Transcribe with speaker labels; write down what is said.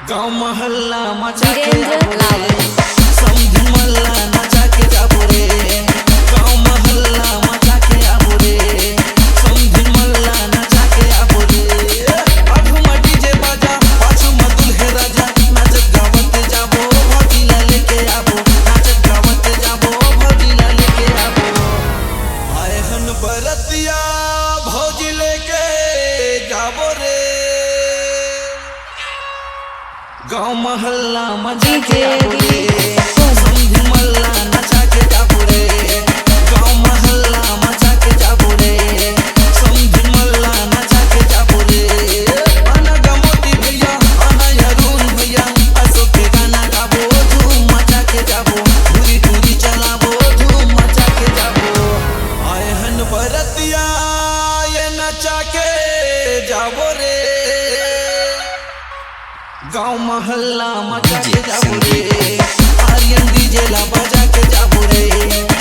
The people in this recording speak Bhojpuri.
Speaker 1: गाँव महल्ला मचा के समधी मल्ला नचा के जाबो रे। गाँव महल्ला मचा के आबो रे, समधी मल्ला नचा के आबो रे। आगू में डीजे बाजा, पाछू में दुल्हे राजा, नाचत गावत जाबो भौजीला लेके आबो, नाचत गावत जाबो भौजीला लेके आबो। आए हन बरतिया भौजी लेके जाबो रे। गाँव महल्ला मचा के आबो रे, समधी मल्ला नचा के जाबो रे। गाँव महल्ला मचा के जाबो रे, समधी मल्ला नचा के जाबो रे। आना गमोती भैया, आना अरुण भैया, अशोक के गाना गाबो, धूम मचा के जाबो, धूरी धूरी चलाबो, धूम मचा के जाबो। आए हन बरतिया ये नचा के जाबो रे। गाँव महल्ला मचा के जाबो रे, आर्यन डीजे ला बजा के जाबो रे।